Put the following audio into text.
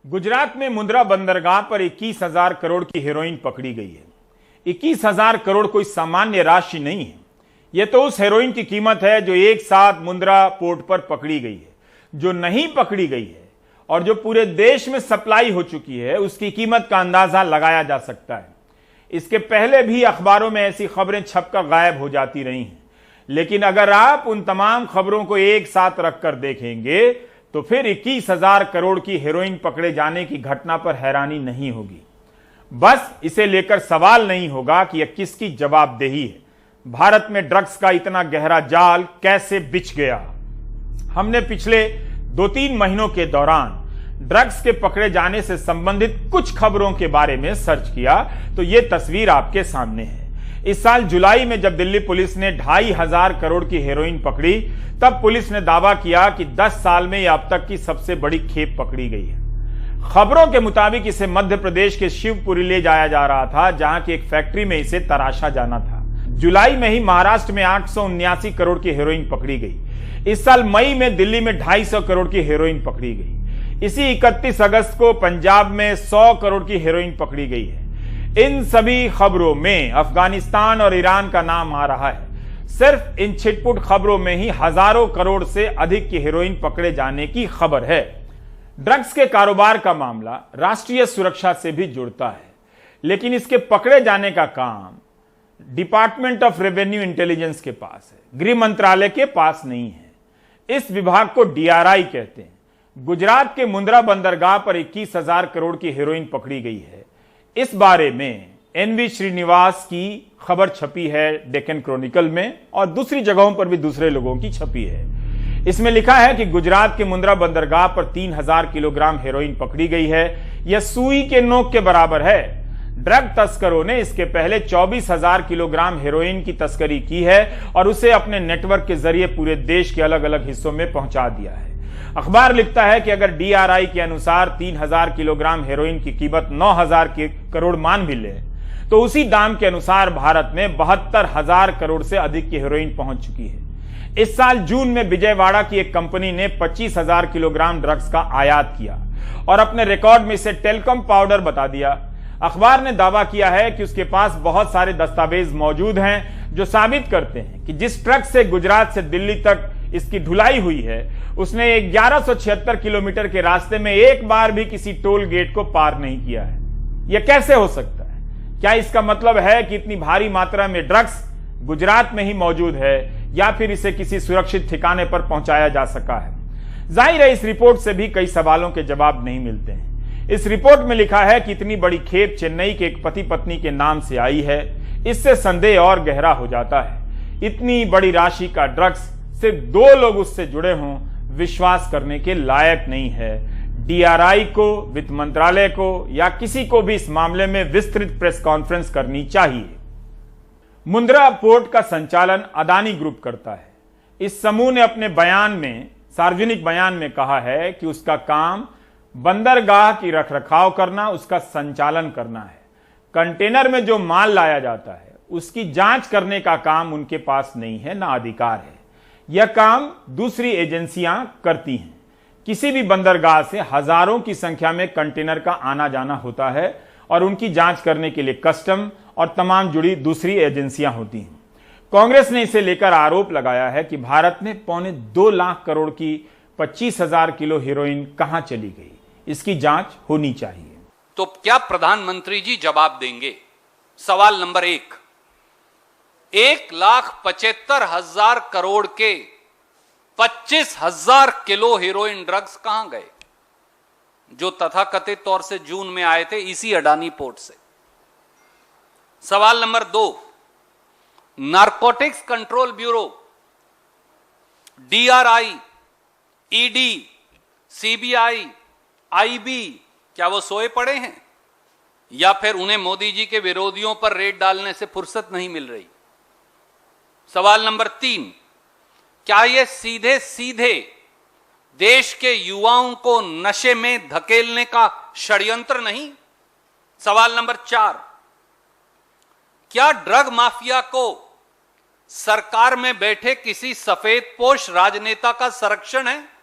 गुजरात में मुंद्रा बंदरगाह पर 21,000 करोड़ की हेरोइन पकड़ी गई है। 21,000 करोड़ कोई सामान्य राशि नहीं है। यह तो उस हेरोइन की कीमत है जो एक साथ मुंद्रा पोर्ट पर पकड़ी गई है। जो नहीं पकड़ी गई है और जो पूरे देश में सप्लाई हो चुकी है, उसकी कीमत का अंदाजा लगाया जा सकता है। इसके पहले भी अखबारों में ऐसी खबरें छपकर गायब हो जाती रही हैं, लेकिन अगर आप उन तमाम खबरों को एक साथ रखकर देखेंगे तो फिर 21,000 करोड़ की हेरोइन पकड़े जाने की घटना पर हैरानी नहीं होगी। बस इसे लेकर सवाल नहीं होगा कि यह किसकी जवाबदेही है। भारत में ड्रग्स का इतना गहरा जाल कैसे बिछ गया। हमने पिछले 2-3 महीनों के दौरान ड्रग्स के पकड़े जाने से संबंधित कुछ खबरों के बारे में सर्च किया तो यह तस्वीर आपके सामने है। इस साल जुलाई में जब दिल्ली पुलिस ने 2,500 करोड़ की हेरोइन पकड़ी, तब पुलिस ने दावा किया कि 10 साल में यह अब तक की सबसे बड़ी खेप पकड़ी गई है। खबरों के मुताबिक इसे मध्य प्रदेश के शिवपुरी ले जाया जा रहा था, जहां की एक फैक्ट्री में इसे तराशा जाना था। जुलाई में ही महाराष्ट्र में 879 करोड़ की हेरोइन पकड़ी गई। इस साल मई में दिल्ली में 250 करोड़ की हेरोइन पकड़ी गई। इसी 31 अगस्त को पंजाब में 100 करोड़ की हेरोइन पकड़ी गई है। इन सभी खबरों में अफगानिस्तान और ईरान का नाम आ रहा है। सिर्फ इन छिटपुट खबरों में ही हजारों करोड़ से अधिक की हेरोइन पकड़े जाने की खबर है। ड्रग्स के कारोबार का मामला राष्ट्रीय सुरक्षा से भी जुड़ता है, लेकिन इसके पकड़े जाने का काम डिपार्टमेंट ऑफ रेवेन्यू इंटेलिजेंस के पास है, गृह मंत्रालय के पास नहीं है। इस विभाग को DRI कहते हैं। गुजरात के मुंद्रा बंदरगाह पर 21,000 करोड़ की हेरोइन पकड़ी गई है। इस बारे में NV श्रीनिवास की खबर छपी है डेक्कन क्रॉनिकल में, और दूसरी जगहों पर भी दूसरे लोगों की छपी है। इसमें लिखा है कि गुजरात के मुंद्रा बंदरगाह पर 3,000 किलोग्राम हेरोइन पकड़ी गई है। यह सुई के नोक के बराबर है। ड्रग तस्करों ने इसके पहले 24,000 किलोग्राम हेरोइन की तस्करी की है और उसे अपने नेटवर्क के जरिए पूरे देश के अलग अलग हिस्सों में पहुंचा दिया है। अखबार लिखता है कि अगर DRI के अनुसार 3,000 किलोग्राम हेरोइन की कीमत 9,000 करोड़ मान भी ले, तो उसी दाम के अनुसार भारत में 72,000 करोड़ से अधिक की हेरोइन पहुंच चुकी है। इस साल जून में विजयवाड़ा की एक कंपनी ने 25,000 किलोग्राम ड्रग्स का आयात किया और अपने रिकॉर्ड में इसे टेलकम पाउडर बता दिया। अखबार ने दावा किया है कि उसके पास बहुत सारे दस्तावेज मौजूद हैं जो साबित करते हैं कि जिस ट्रक से गुजरात से दिल्ली तक इसकी ढुलाई हुई है, उसने 1176 किलोमीटर के रास्ते में एक बार भी किसी टोल गेट को पार नहीं किया है। यह कैसे हो सकता है? क्या इसका मतलब है कि इतनी भारी मात्रा में ड्रग्स गुजरात में ही मौजूद है, या फिर इसे किसी सुरक्षित ठिकाने पर पहुंचाया जा सका है? जाहिर है इस रिपोर्ट से भी कई सवालों के जवाब नहीं मिलते हैं। इस रिपोर्ट में लिखा है कि इतनी बड़ी खेप चेन्नई के एक पति पत्नी के नाम से आई है। इससे संदेह और गहरा हो जाता है। इतनी बड़ी राशि का ड्रग्स सिर्फ 2 लोग उससे जुड़े हों, विश्वास करने के लायक नहीं है। DRI को, वित्त मंत्रालय को या किसी को भी इस मामले में विस्तृत प्रेस कॉन्फ्रेंस करनी चाहिए। मुंद्रा पोर्ट का संचालन अदानी ग्रुप करता है। इस समूह ने अपने बयान में, सार्वजनिक बयान में कहा है कि उसका काम बंदरगाह की रखरखाव करना, उसका संचालन करना है। कंटेनर में जो माल लाया जाता है उसकी जांच करने का काम उनके पास नहीं है, ना अधिकार है। यह काम दूसरी एजेंसियां करती हैं। किसी भी बंदरगाह से हजारों की संख्या में कंटेनर का आना जाना होता है और उनकी जांच करने के लिए कस्टम और तमाम जुड़ी दूसरी एजेंसियां होती हैं। कांग्रेस ने इसे लेकर आरोप लगाया है कि भारत में 2.25 लाख करोड़ की 25,000 किलो हेरोइन कहां चली गई। इसकी जांच होनी चाहिए। तो क्या प्रधानमंत्री जी जवाब देंगे? सवाल नंबर 1, 1,75,000 करोड़ के 25,000 किलो हेरोइन ड्रग्स कहां गए, जो तथाकथित तौर से जून में आए थे इसी अडानी पोर्ट से? सवाल number 2, narcotics control bureau, DRI, ED, CBI, IB, क्या वो सोए पड़े हैं, या फिर उन्हें मोदी जी के विरोधियों पर रेड डालने से फुर्सत नहीं मिल रही? सवाल नंबर 3, क्या ये सीधे सीधे देश के युवाओं को नशे में धकेलने का षड्यंत्र नहीं? सवाल नंबर 4, क्या ड्रग माफिया को सरकार में बैठे किसी सफेदपोश राजनेता का संरक्षण है?